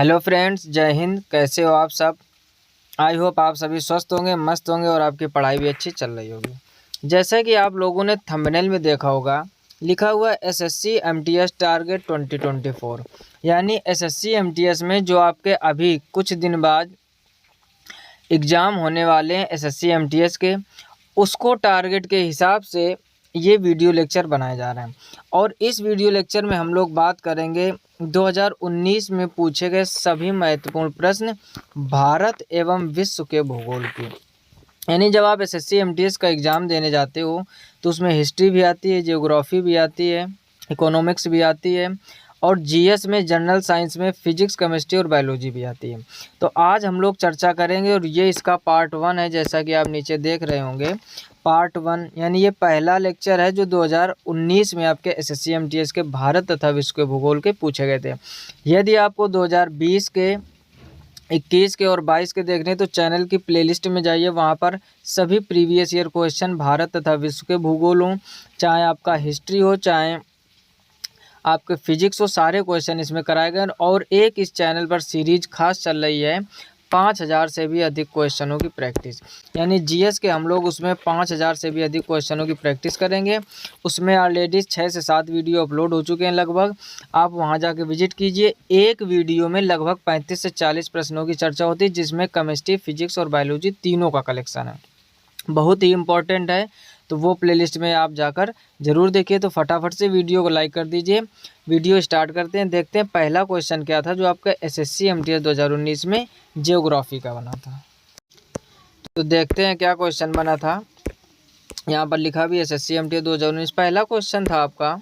Hello friends, जय हिंद। कैसे हो आप सब? आई होप आप सभी स्वस्थ होंगे, मस्त होंगे और आपकी पढ़ाई भी अच्छी चल रही होगी। जैसा कि आप लोगों ने थंबनेल में देखा होगा, लिखा हुआ एसएससी एमटीएस टारगेट 2024, यानी एसएससी एमटीएस में जो आपके अभी कुछ दिन बाद एग्ज़ाम होने वाले हैं एसएससी एमटीएस के, उसको टारगेट के हिसाब से ये वीडियो लेक्चर बनाए जा रहे हैं। और इस वीडियो लेक्चर में हम लोग बात करेंगे 2019 में पूछे गए सभी महत्वपूर्ण प्रश्न भारत एवं विश्व के भूगोल की। यानी जब आप एसएससी एमटीएस का एग्ज़ाम देने जाते हो तो उसमें हिस्ट्री भी आती है, जियोग्राफी भी आती है, इकोनॉमिक्स भी आती है और जीएस में, जनरल साइंस में फिजिक्स, केमिस्ट्री और बायोलॉजी भी आती है। तो आज हम लोग चर्चा करेंगे और ये इसका पार्ट 1 है, जैसा कि आप नीचे देख रहे होंगे। पार्ट 1 यानी ये पहला लेक्चर है जो 2019 में आपके एसएससी एमटीएस के भारत तथा विश्व के भूगोल के पूछे गए थे। यदि आपको 2020 के, 21 के और 22 के देखने तो चैनल की प्लेलिस्ट में जाइए, वहाँ पर सभी प्रीवियस ईयर क्वेश्चन भारत तथा विश्व के भूगोल हों, चाहे आपका हिस्ट्री हो, चाहे आपके फिजिक्स हो, सारे क्वेश्चन इसमें कराए गए। और एक इस चैनल पर सीरीज खास चल रही है 5000 से भी अधिक क्वेश्चनों की प्रैक्टिस, यानी जीएस के हम लोग उसमें 5000 से भी अधिक क्वेश्चनों की प्रैक्टिस करेंगे। उसमें ऑलरेडी 6 से 7 वीडियो अपलोड हो चुके हैं लगभग, आप वहां जाके विजिट कीजिए। एक वीडियो में लगभग 35 से 40 प्रश्नों की चर्चा होती है, जिसमें केमिस्ट्री, फिजिक्स और बायोलॉजी तीनों का कलेक्शन है, बहुत ही इम्पोर्टेंट है। तो वो प्लेलिस्ट में आप जाकर ज़रूर देखिए। तो फटाफट से वीडियो को लाइक कर दीजिए। वीडियो स्टार्ट करते हैं, देखते हैं पहला क्वेश्चन क्या था जो आपका एसएससी एमटीएस 2019 में जियोग्राफी का बना था। तो देखते हैं क्या क्वेश्चन बना था। यहाँ पर लिखा भी एसएससी एमटीएस 2019। पहला क्वेश्चन था आपका,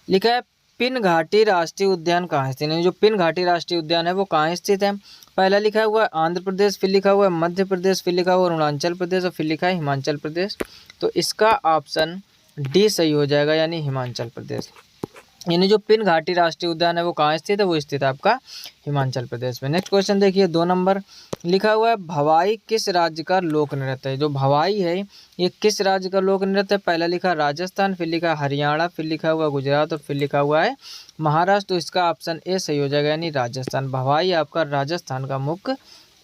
लिखा है पिन घाटी राष्ट्रीय उद्यान कहाँ स्थित है। जो पिन घाटी राष्ट्रीय उद्यान है वो कहाँ स्थित है? पहला लिखा हुआ है आंध्र प्रदेश, फिर लिखा हुआ है मध्य प्रदेश, फिर लिखा हुआ है अरुणाचल प्रदेश और फिर लिखा है हिमाचल प्रदेश। तो इसका ऑप्शन डी सही हो जाएगा, यानी हिमाचल प्रदेश। यानी जो पिन घाटी राष्ट्रीय उद्यान है वो कहाँ स्थित है? वो स्थित है आपका हिमाचल प्रदेश में। नेक्स्ट क्वेश्चन देखिए, 2 नंबर लिखा हुआ है भवाई किस राज्य का लोक नृत्य है। जो भवाई है ये किस राज्य का लोक नृत्य है? पहला लिखा राजस्थान, फिर लिखा हरियाणा, फिर लिखा हुआ गुजरात और फिर लिखा हुआ है महाराष्ट्र। तो इसका ऑप्शन ए सही हो जाएगा, यानी राजस्थान। भवाई आपका राजस्थान का मुख्य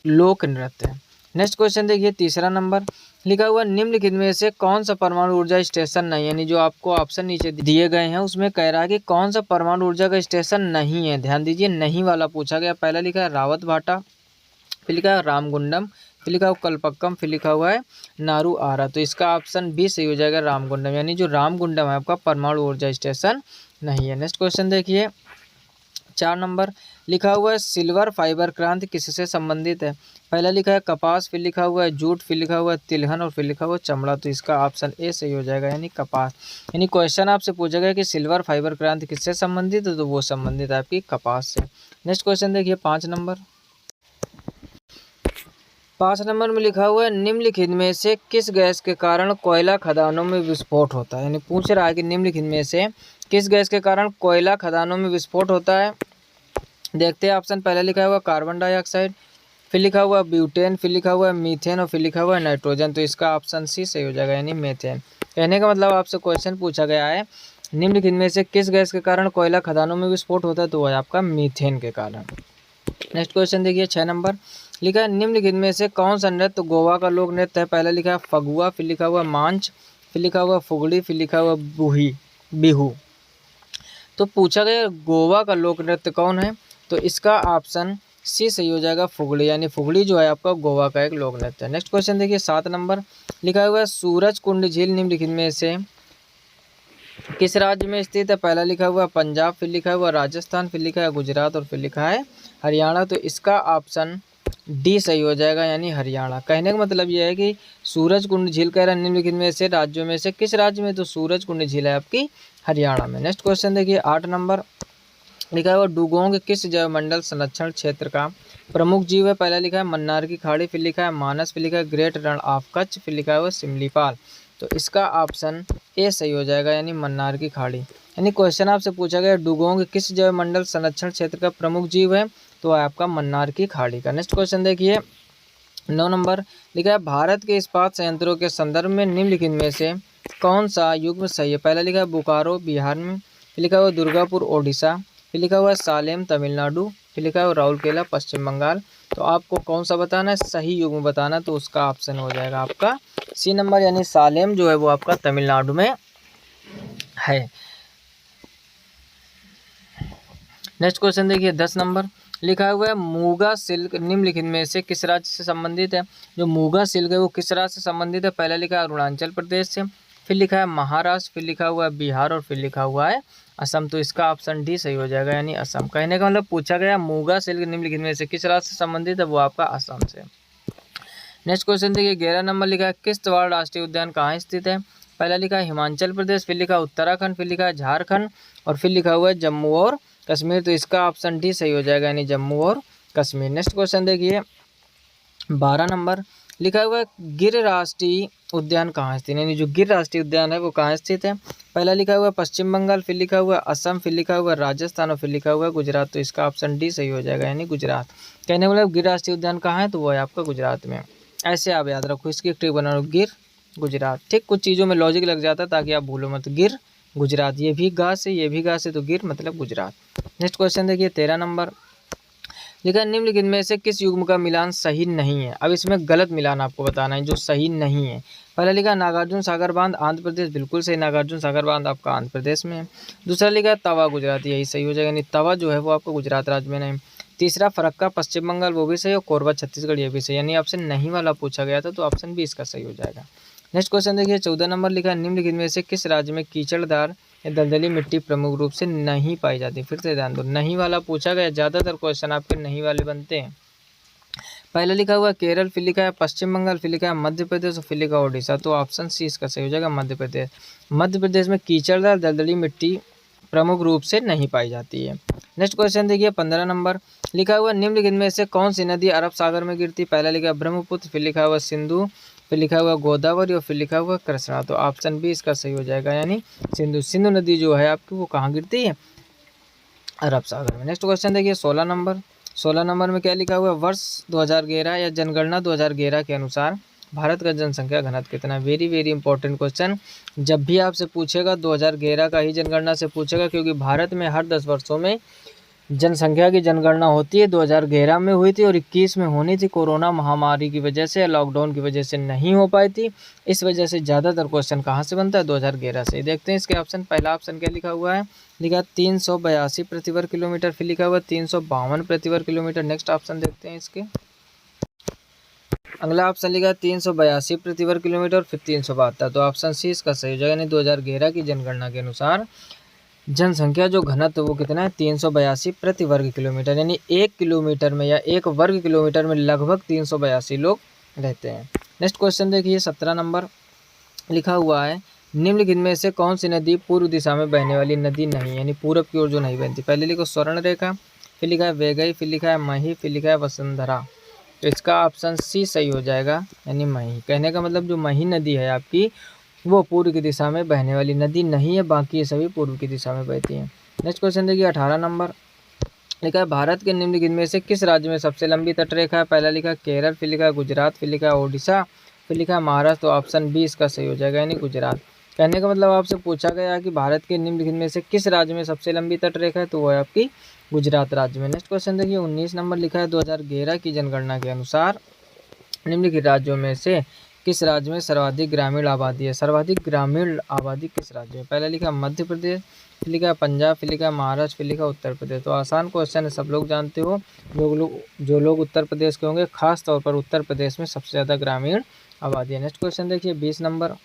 लोक नृत्य है। नेक्स्ट क्वेश्चन देखिए, 3 नंबर लिखा हुआ निम्नलिखित में से कौन सा परमाणु ऊर्जा स्टेशन नहीं, यानी जो आपको ऑप्शन नीचे दिए गए हैं उसमें कह रहा है कि कौन सा परमाणु ऊर्जा का स्टेशन नहीं है। ध्यान दीजिए, नहीं वाला पूछा गया। पहला लिखा है रावत भाटा, फिर लिखा है रामगुंडम, फिर लिखा हुआ कलपक्कम, फिर लिखा हुआ है नारू आरा। तो इसका ऑप्शन बी सही हो जाएगा, रामगुंडम। यानी जो रामगुंडम है आपका परमाणु ऊर्जा स्टेशन नहीं है। नेक्स्ट क्वेश्चन देखिए, 4 नंबर लिखा हुआ है सिल्वर फाइबर क्रांति किससे संबंधित है। पहला लिखा है कपास, फिर लिखा हुआ है जूट, फिर लिखा हुआ है तिलहन और फिर लिखा हुआ है चमड़ा। तो इसका ऑप्शन ए सही हो जाएगा, यानी कपास। यानी क्वेश्चन आपसे पूछा गया कि सिल्वर फाइबर क्रांति किससे संबंधित है, तो वो संबंधित है आपकी कपास से। नेक्स्ट क्वेश्चन देखिए, 5 नंबर। 5 नंबर में लिखा हुआ है निम्नलिखित में से किस गैस के कारण कोयला खदानों में विस्फोट होता है। यानी पूछ रहा है कि निम्नलिखित में से किस गैस के कारण कोयला खदानों में विस्फोट होता है। देखते हैं ऑप्शन। पहले लिखा हुआ कार्बन डाइऑक्साइड, फिर लिखा हुआ ब्यूटेन, फिर लिखा हुआ है मीथेन और फिर लिखा हुआ है नाइट्रोजन। तो इसका ऑप्शन सी सही हो जाएगा, यानी मीथेन। कहने का मतलब आपसे क्वेश्चन पूछा गया है निम्नलिखित में से किस गैस के कारण कोयला खदानों में विस्फोट होता है, तो वह आपका मीथेन के कारण। नेक्स्ट क्वेश्चन देखिए, 6 नंबर लिखा है निम्नलिखित में से कौन सा नृत्य गोवा का लोक नृत्य है। पहला लिखा है फगुआ, फिर लिखा हुआ मांझ, फिर लिखा हुआ फुगड़ी, फिर लिखा हुआ बिहू। तो पूछा गया गोवा का लोक नृत्य कौन है, तो इसका ऑप्शन सी सही हो जाएगा, फुगड़ी। यानी फुगड़ी जो है आपका गोवा का एक लोक नृत्य है। नेक्स्ट क्वेश्चन देखिए, 7 नंबर लिखा हुआ है सूरज कुंड झील निम्नलिखित में से किस राज्य में स्थित है। पहला लिखा हुआ पंजाब, फिर लिखा हुआ राजस्थान, फिर लिखा है गुजरात और फिर लिखा है हरियाणा। तो इसका ऑप्शन डी सही हो जाएगा, यानी हरियाणा। कहने का मतलब यह है कि सूरज कुंड झील कह रहा है निम्नलिखित में से राज्यों में से किस राज्य में, तो सूरज कुंड झील है आपकी हरियाणा में। नेक्स्ट क्वेश्चन देखिए, 8 नंबर लिखा हुआ डुगोंग किस जैवमंडल संरक्षण क्षेत्र का प्रमुख जीव है। पहला लिखा है मन्नार की खाड़ी, फिर लिखा है मानस, फिर लिखा है ग्रेट रण ऑफ कच्छ, फिर लिखा हुआ सिमलीपाल। तो इसका ऑप्शन ए सही हो जाएगा, यानी मन्नार की खाड़ी। यानी क्वेश्चन आपसे पूछा गया डुगोंग किस जैवमंडल संरक्षण क्षेत्र का प्रमुख जीव है, तो आपका मन्नार की खाड़ी का। नेक्स्ट क्वेश्चन देखिए, 9 नंबर लिखा है भारत के इस्पात संयंत्रों के संदर्भ में निम्नलिखित में से कौन सा युग्म सही है। पहला लिखा है बोकारो बिहार में, फिर लिखा हुआ दुर्गापुर ओडिशा, फिर लिखा हुआ है सालेम तमिलनाडु, फिर लिखा है राउरकेला पश्चिम बंगाल। तो आपको कौन सा बताना है, सही युग्म बताना, तो उसका ऑप्शन हो जाएगा आपका सी नंबर, यानी सालेम जो है वो आपका तमिलनाडु में है। नेक्स्ट क्वेश्चन देखिए 10 नंबर, लिखा हुआ है मूगा सिल्क निम्नलिखित में से किस राज्य से संबंधित है। जो मूगा सिल्क है वो किस राज्य से संबंधित है, पहला लिखा है अरुणाचल प्रदेश से, फिर लिखा है महाराष्ट्र, फिर लिखा हुआ है बिहार और फिर लिखा हुआ है असम। तो इसका ऑप्शन डी सही हो जाएगा, यानी असम। कहने का मतलब पूछा गया मूगा सिल्क निम्नलिखित में से किस राज्य से संबंधित है, वो आपका असम से। नेक्स्ट क्वेश्चन देखिए 11 नंबर, लिखा है किश्तवाड़ राष्ट्रीय उद्यान कहाँ स्थित है। पहला लिखा है हिमाचल प्रदेश, फिर लिखा है उत्तराखंड, फिर लिखा है झारखंड और फिर लिखा हुआ है जम्मू और कश्मीर। तो इसका ऑप्शन डी सही हो जाएगा, यानी जम्मू और कश्मीर। नेक्स्ट क्वेश्चन देखिए 12 नंबर, लिखा हुआ है गिर राष्ट्रीय उद्यान कहाँ स्थित है, यानी जो गिर राष्ट्रीय उद्यान है वो कहाँ स्थित है। पहला लिखा हुआ है पश्चिम बंगाल, फिर लिखा हुआ है असम, फिर लिखा हुआ है राजस्थान और फिर लिखा हुआ है गुजरात। तो इसका ऑप्शन डी सही हो जाएगा, यानी गुजरात। कहने वाला गिर राष्ट्रीय उद्यान कहाँ है, तो वो है आपका गुजरात में। ऐसे आप याद रखो, इसकी एक ट्रिक बना लो, गिर गुजरात। ठीक, कुछ चीज़ों में लॉजिक लग जाता है ताकि आप भूलो मत। गिर गुजरात, ये भी घास है ये भी घास है, तो गिर मतलब गुजरात। नेक्स्ट क्वेश्चन देखिए 13 नंबर, लिखा निम्नलिखित में से किस युग्म का मिलान सही नहीं है। अब इसमें गलत मिलान आपको बताना है जो सही नहीं है। पहला लिखा नागार्जुन सागर बांध आंध्र प्रदेश, बिल्कुल सही, नागार्जुन सागर बांध आपका आंध्र प्रदेश में है। दूसरा लिखा तवा गुजरात, यही सही हो जाएगा, यानी तवा जो है वो आपको गुजरात राज्य में नहीं। तीसरा फरक्का पश्चिम बंगाल, वो भी सही, और कोरबा छत्तीसगढ़, ये भी सही, यानी ऑप्शन नहीं वाला पूछा गया था, तो ऑप्शन बी इसका सही हो जाएगा। नेक्स्ट क्वेश्चन देखिए 14 नंबर, लिखा है निम्नलिखित में से किस राज्य में कीचड़दार या दलदली मिट्टी प्रमुख रूप से नहीं पाई जाती। फिर से ध्यान दो, नहीं वाला पूछा गया, ज़्यादातर क्वेश्चन आपके नहीं वाले बनते हैं। पहले लिखा हुआ है केरल, फिर लिखा है पश्चिम बंगाल, फिर लिखा है मध्य प्रदेश और फिर लिखा है उड़ीसा। तो ऑप्शन सी इसका सही हो जाएगा, मध्य प्रदेश। मध्य प्रदेश में कीचड़दार दलदली मिट्टी प्रमुख रूप से नहीं पाई जाती है। नेक्स्ट क्वेश्चन देखिए 15 नंबर, लिखा हुआ निम्नलिखित में से कौन सी नदी अरब सागर में गिरती। पहला लिखा है ब्रह्मपुत्र, फिर लिखा हुआ सिंधु, फिर लिखा हुआ गोदावरी और फिर लिखा हुआ कृष्णा। तो ऑप्शन बी इसका सही हो जाएगा, यानी सिंधु। सिंधु नदी जो है आपकी वो कहाँ गिरती है, अरब सागर में। नेक्स्ट क्वेश्चन देखिए 16 नंबर, 16 नंबर में क्या लिखा हुआ है वर्ष 2011 या जनगणना 2011 के अनुसार भारत का जनसंख्या घनत्व कितना है। वेरी वेरी इंपॉर्टेंट क्वेश्चन, जब भी आपसे पूछेगा 2011 का ही जनगणना से पूछेगा, क्योंकि भारत में हर 10 वर्षों में जनसंख्या की जनगणना होती है। 2011 में हुई थी और 21 में होनी थी, कोरोना महामारी की वजह से, लॉकडाउन की वजह से नहीं हो पाई थी। इस वजह से ज़्यादातर क्वेश्चन कहाँ से बनता है, 2011 से। देखते हैं इसके ऑप्शन। पहला ऑप्शन क्या लिखा हुआ है, लिखा 382 प्रति वर्ग किलोमीटर, फिर लिखा हुआ 352 प्रति वर्ग किलोमीटर। नेक्स्ट ऑप्शन देखते हैं इसके। अगला ऑप्शन लिखा 382 प्रति वर्ग किलोमीटर, फिर 372। तो ऑप्शन सी इसका सही हो जाएगा, यानी 2011 की जनगणना के अनुसार जनसंख्या जो घनत्व वो कितना है, 382 प्रति वर्ग किलोमीटर, यानी 1 किलोमीटर में या 1 वर्ग किलोमीटर में लगभग 382 लोग रहते हैं। नेक्स्ट क्वेश्चन देखिए 17 नंबर, लिखा हुआ है निम्नलिखित में से कौन सी नदी पूर्व दिशा में बहने वाली नदी नहीं, यानी पूरब की ओर जो नहीं बहती। पहले लिखो स्वर्ण रेखा, फिर लिखा है वेगई, फिर लिखा है मही, फिर लिखा है वसुंधरा। तो इसका ऑप्शन सी सही हो जाएगा, यानी मही। कहने का मतलब जो मही नदी है आपकी वो पूर्व की दिशा में बहने वाली नदी नहीं है, बाकी ये सभी पूर्व की दिशा में बहती हैं। नेक्स्ट क्वेश्चन देखिए 18 नंबर, लिखा है भारत के निम्नलिखित में से किस राज्य में सबसे लंबी तटरेखा है। पहला लिखा केरल, फिर लिखा गुजरात, फिर लिखा ओडिशा, फिर लिखा महाराष्ट्र। तो ऑप्शन बी इसका सही हो जाएगा, यानी गुजरात। कहने का मतलब आपसे पूछा गया कि भारत के निम्नलिखित में से किस राज्य में सबसे लंबी तटरेखा है, तो वो है आपकी गुजरात राज्य में। नेक्स्ट क्वेश्चन देखिए 19 नंबर, लिखा है 2011 की जनगणना के अनुसार निम्नलिखित राज्यों में से किस राज्य में सर्वाधिक ग्रामीण आबादी है। सर्वाधिक ग्रामीण आबादी किस राज्य में। पहला लिखा मध्य प्रदेश, फिर लिखा पंजाब, फिर लिखा महाराष्ट्र, फिर लिखा उत्तर प्रदेश। तो आसान क्वेश्चन है, सब लोग जानते हो। जो लोग उत्तर प्रदेश के होंगे, खास तौर पर उत्तर प्रदेश में सबसे ज़्यादा ग्रामीण आबादी है। नेक्स्ट क्वेश्चन देखिए 20 नंबर,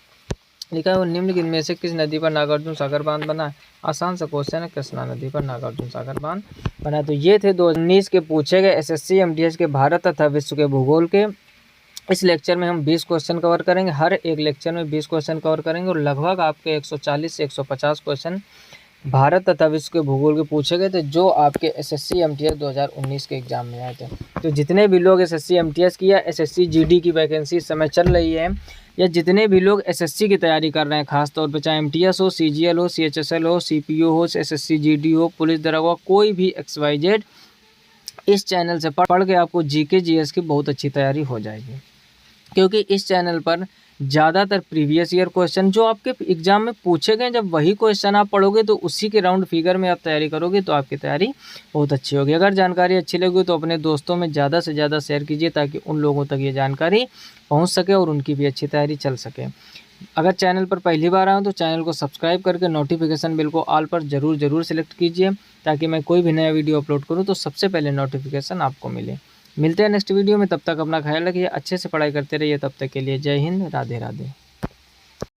लिखा है निम्नलिखित में से किस नदी पर नागार्जुन सागर बांध बना है। आसान सा क्वेश्चन है, कृष्णा नदी पर नागार्जुन सागर बांध बना। तो ये थे 2019 के पूछे गए SSC MTS के भारत तथा विश्व के भूगोल के। इस लेक्चर में हम 20 क्वेश्चन कवर करेंगे, हर एक लेक्चर में 20 क्वेश्चन कवर करेंगे और लगभग आपके 140 से 150 क्वेश्चन भारत तथा विश्व के भूगोल के पूछे गए थे, जो आपके SSC MTS 2019 के एग्जाम में आए थे। तो जितने भी लोग SSC MTS की या SSC GD की वैकेंसी इस समय चल रही है, या जितने भी लोग SSC की तैयारी कर रहे हैं, खासतौर पर चाहे MTS हो, CGL हो, CHSL हो, CPO हो, SSC GD हो, पुलिस दरोगा, कोई भी XYZ, इस चैनल से पढ़ के आपको GK GS की बहुत अच्छी तैयारी हो जाएगी। क्योंकि इस चैनल पर ज़्यादातर प्रीवियस ईयर क्वेश्चन जो आपके एग्जाम में पूछे गए, जब वही क्वेश्चन आप पढ़ोगे तो उसी के राउंड फिगर में आप तैयारी करोगे तो आपकी तैयारी बहुत अच्छी होगी। अगर जानकारी अच्छी लगी तो अपने दोस्तों में ज़्यादा से ज़्यादा शेयर कीजिए ताकि उन लोगों तक ये जानकारी पहुँच सके और उनकी भी अच्छी तैयारी चल सके। अगर चैनल पर पहली बार आऊँ तो चैनल को सब्सक्राइब करके नोटिफिकेशन बिल को ऑल पर ज़रूर सेलेक्ट कीजिए ताकि मैं कोई भी नया वीडियो अपलोड करूँ तो सबसे पहले नोटिफिकेशन आपको मिले। मिलते हैं नेक्स्ट वीडियो में, तब तक अपना ख्याल रखिए, अच्छे से पढ़ाई करते रहिए। तब तक के लिए जय हिंद, राधे राधे।